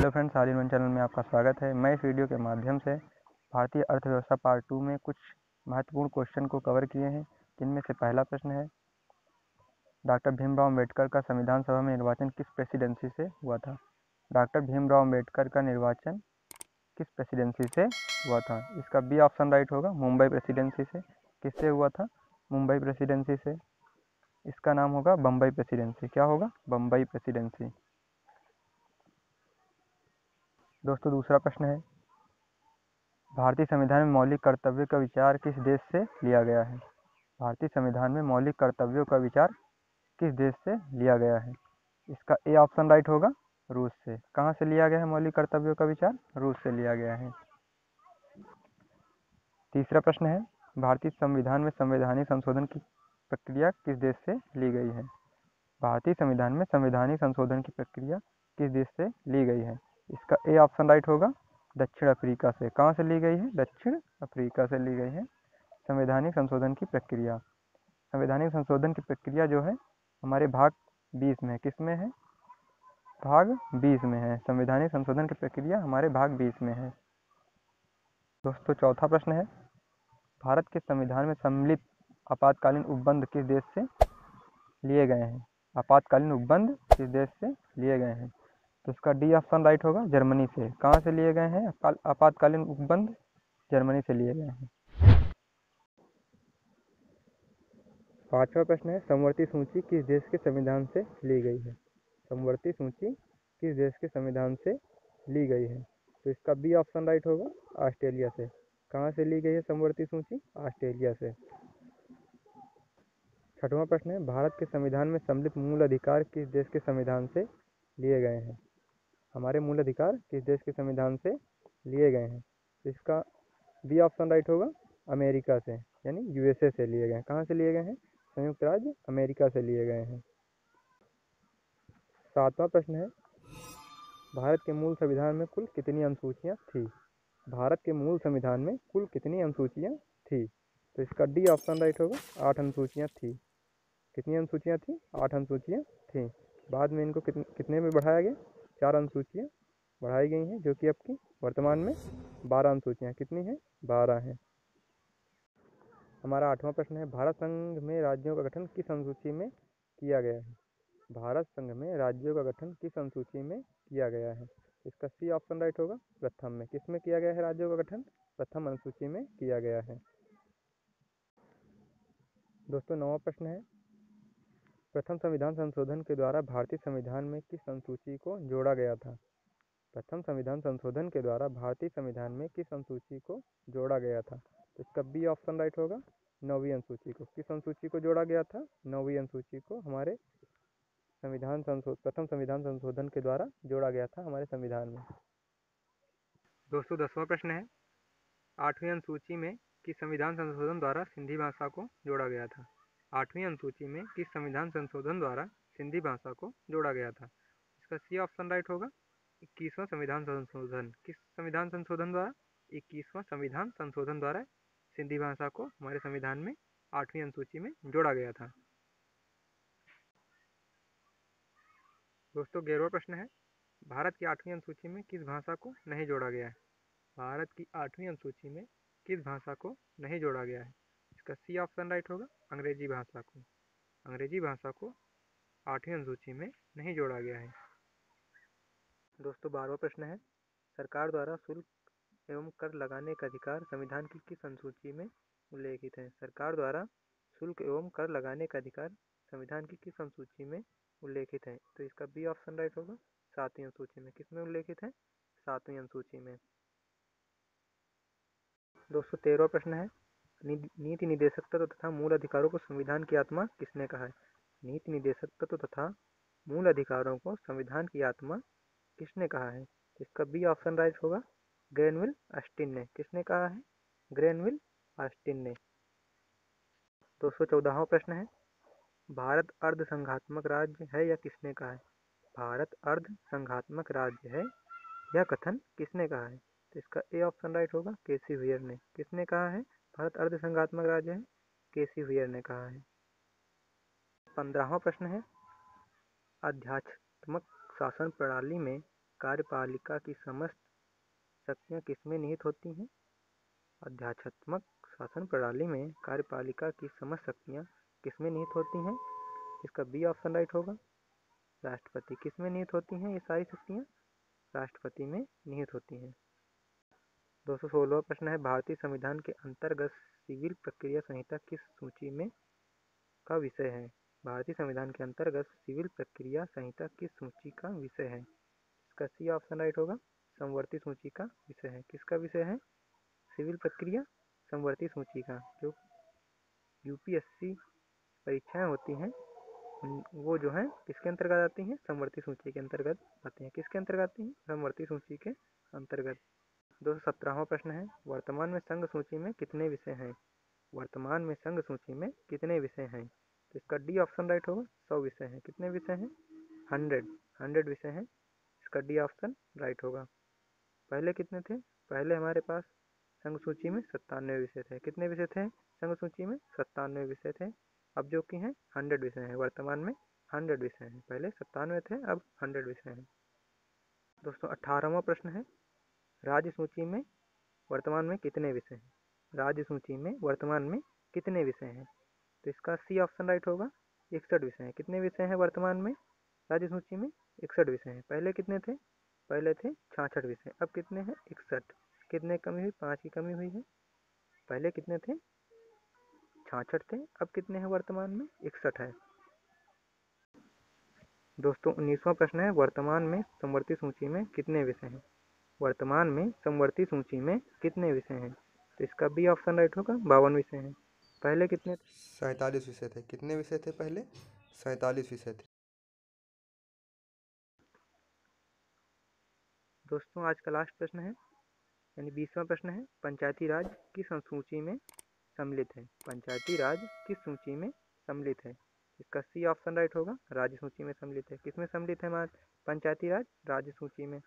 Hello friends, all in one channel में आपका स्वागत है। मैं इस वीडियो के माध्यम से भारतीय अर्थव्यवस्था पार्ट 2 में कुछ महत्वपूर्ण क्वेश्चन को कवर किए हैं, जिनमें से पहला प्रश्न है, डॉक्टर भीमराव अम्बेडकर का संविधान सभा में निर्वाचन किस प्रेसिडेंसी से हुआ था। डॉक्टर भीमराव अम्बेडकर का निर्वाचन किस प्रेसिडेंसी से हुआ था। इसका बी ऑप्शन राइट होगा, मुंबई प्रेसिडेंसी से। किससे हुआ था? मुंबई प्रेसिडेंसी से। इसका नाम होगा बम्बई प्रेसिडेंसी। क्या होगा? बम्बई प्रेसिडेंसी। दोस्तों, दूसरा प्रश्न है, भारतीय संविधान में मौलिक कर्तव्य का विचार किस देश से लिया गया है। भारतीय संविधान में मौलिक कर्तव्यों का विचार किस देश से लिया गया है। इसका ए ऑप्शन राइट होगा, रूस से। कहाँ से लिया गया है मौलिक कर्तव्यों का विचार? रूस से लिया गया है। तीसरा प्रश्न है, भारतीय संविधान में संवैधानिक संशोधन की प्रक्रिया किस देश से ली गई है। भारतीय संविधान में संवैधानिक संशोधन की प्रक्रिया किस देश से ली गई है। इसका ए ऑप्शन राइट होगा, दक्षिण अफ्रीका से। कहाँ से ली गई है? दक्षिण अफ्रीका से ली गई है संवैधानिक संशोधन की प्रक्रिया। संवैधानिक संशोधन की प्रक्रिया जो है हमारे भाग 20 में, किस में है? भाग 20 में है। संवैधानिक संशोधन की प्रक्रिया हमारे भाग 20 में है। दोस्तों, चौथा प्रश्न है, भारत के संविधान में सम्मिलित आपातकालीन उपबंध किस देश से लिए गए हैं। आपातकालीन उपबंध किस देश से लिए गए हैं। तो इसका डी ऑप्शन राइट होगा, जर्मनी से। कहाँ से लिए गए हैं आपातकालीन उपबंध? जर्मनी से लिए गए हैं। पांचवा प्रश्न है, समवर्ती सूची किस देश के संविधान से ली गई है। समवर्ती सूची किस देश के संविधान से ली गई है। तो इसका बी ऑप्शन राइट होगा, ऑस्ट्रेलिया से। कहाँ से ली गई है समवर्ती सूची? ऑस्ट्रेलिया से। छठवां प्रश्न है, भारत के संविधान में सम्मिलित मूल अधिकार किस देश के संविधान से लिए गए हैं। हमारे मूल अधिकार किस देश के संविधान से लिए गए हैं। इसका बी ऑप्शन राइट होगा, अमेरिका से, यानी यूएसए से लिए गए हैं। कहाँ से लिए गए हैं? संयुक्त राज्य अमेरिका से लिए गए हैं। सातवां प्रश्न है, भारत के मूल संविधान में कुल कितनी अनुसूचियाँ थी। भारत के मूल संविधान में कुल कितनी अनुसूचियाँ थी। तो इसका डी ऑप्शन राइट होगा, 8 अनुसूचियाँ थी। कितनी अनुसूचियाँ थी? 8 अनुसूचियाँ थी। बाद में इनको कितने में बढ़ाया गया? 4 अनुसूचियाँ बढ़ाई गई हैं, जो कि अब की वर्तमान में 12 अनुसूचियाँ कितनी हैं? 12 हैं। हमारा आठवां प्रश्न है, भारत संघ में राज्यों का गठन किस अनुसूची में किया गया है। भारत संघ में राज्यों का गठन किस अनुसूची में किया गया है। इसका सी ऑप्शन राइट होगा, प्रथम में। किस में किया गया है राज्यों का गठन? प्रथम अनुसूची में किया गया है। दोस्तों, नौवां प्रश्न है, प्रथम संविधान संशोधन के द्वारा भारतीय संविधान में किस अनुसूची को जोड़ा गया था। प्रथम संविधान संशोधन के द्वारा भारतीय संविधान में किस अनुसूची को जोड़ा गया था। तो इसका बी ऑप्शन राइट होगा, 9वीं अनुसूची को। किस अनुसूची को जोड़ा गया था? 9वीं अनुसूची को हमारे प्रथम संविधान संशोधन के द्वारा जोड़ा गया था हमारे संविधान में। दोस्तों, 10वां प्रश्न है, 8वीं अनुसूची में किस संविधान संशोधन द्वारा सिंधी भाषा को जोड़ा गया था। 8वीं अनुसूची में किस संविधान संशोधन द्वारा सिंधी भाषा को जोड़ा गया था। इसका सी ऑप्शन राइट होगा, 21वां संविधान संशोधन। किस संविधान संशोधन द्वारा? 21वां संविधान संशोधन द्वारा सिंधी भाषा को हमारे संविधान में 8वीं अनुसूची में जोड़ा गया था। दोस्तों, 11वां प्रश्न है, भारत की 8वीं अनुसूची में किस भाषा को नहीं जोड़ा गया है। भारत की 8वीं अनुसूची में किस भाषा को नहीं जोड़ा गया है। इसका सी ऑप्शन राइट होगा, अंग्रेजी भाषा को। अंग्रेजी भाषा को 8वीं अनुसूची में नहीं जोड़ा गया है। दोस्तों, 12वां प्रश्न है, सरकार द्वारा शुल्क एवं कर लगाने का अधिकार संविधान की किस अनुसूची में उल्लेखित है। सरकार द्वारा शुल्क एवं कर लगाने का अधिकार संविधान की किस अनुसूची में उल्लेखित है। तो इसका बी ऑप्शन राइट होगा, 7वीं अनुसूची में। किस में उल्लेखित है? 7वीं अनुसूची में। दोस्तों, 13वां प्रश्न है, नीति निदेशक तत्व तथा मूल अधिकारों को संविधान की आत्मा किसने कहा है। नीति निदेशक तत्व तथा मूल अधिकारों को संविधान की आत्मा किसने कहा है। इसका बी ऑप्शन राइट होगा, ग्रेनविल ऑस्टिन ने। किसने कहा है? ग्रेनविल ऑस्टिन ने। 214वां प्रश्न है, भारत अर्ध संघात्मक राज्य है या किसने कहा है। भारत अर्ध संघात्मक राज्य है, यह कथन किसने कहा है। तो इसका ए ऑप्शन राइट होगा, केसी व्हियर ने। किसने कहा है भारत अर्ध संघात्मक राज्य है? केसी व्हियर ने कहा है। 15वां प्रश्न है, आध्यात्मक शासन प्रणाली में कार्यपालिका की समस्त शक्तियाँ किसमें निहित होती हैं? अध्यात्मक शासन प्रणाली में कार्यपालिका की समस्त शक्तियाँ किसमें निहित होती हैं? इसका बी ऑप्शन राइट होगा, राष्ट्रपति। किसमें निहित होती हैं ये सारी शक्तियाँ? राष्ट्रपति में निहित होती हैं। 216वां प्रश्न है, भारतीय संविधान के अंतर्गत सिविल प्रक्रिया संहिता किस सूची में का विषय है? भारतीय संविधान के अंतर्गत सिविल प्रक्रिया संहिता किस सूची का विषय है? इसका सी ऑप्शन राइट होगा, समवर्ती सूची का विषय है। किसका विषय है? सिविल प्रक्रिया समवर्ती सूची का। जो यूपीएससी परीक्षाएं होती हैं वो जो है किसके अंतर्गत आती हैं? समवर्ती सूची के अंतर्गत आती हैं। किसके अंतर्गत आती हैं? समवर्ती सूची के अंतर्गत। 217वां प्रश्न है, वर्तमान में संघ सूची में कितने विषय हैं? वर्तमान में संघ सूची में कितने विषय हैं? तो इसका डी ऑप्शन राइट होगा, 100 विषय हैं। कितने विषय हैं? 100 विषय हैं। इसका डी ऑप्शन राइट होगा। पहले कितने थे? पहले हमारे पास संघ सूची में 97 विषय थे। कितने विषय थे संघ सूची में? 97 विषय थे। अब जो कि हैं 100 विषय हैं। वर्तमान में 100 विषय हैं। पहले 97 थे, अब 100 विषय हैं। दोस्तों 18वां प्रश्न है, राज्य सूची में वर्तमान में कितने विषय हैं? राज्य सूची में वर्तमान में कितने विषय हैं? तो इसका सी ऑप्शन राइट होगा, 61 विषय हैं। कितने विषय हैं वर्तमान में राज्य सूची में? 61 विषय हैं। पहले कितने थे? पहले थे 66 विषय। अब कितने हैं? 61। कितने कमी हुई? 5 की कमी हुई है। पहले कितने थे? 66 थे। अब कितने हैं वर्तमान में? 61 है। दोस्तों 19वां प्रश्न है, वर्तमान में समवर्ती सूची में कितने विषय हैं? वर्तमान में समवर्ती सूची में कितने विषय हैं? तो इसका बी ऑप्शन राइट होगा, 52 विषय हैं। पहले कितने? 47 विषय थे। कितने विषय थे पहले? 47 विषय थे। दोस्तों आज का लास्ट प्रश्न है, यानी 20वां प्रश्न है, पंचायती राज किस अनुसूची में सम्मिलित है? पंचायती राज किस सूची में सम्मिलित है? इसका सी ऑप्शन राइट होगा, राज्य सूची में सम्मिलित है। किसमें सम्मिलित है पंचायती राज? राज्य सूची में।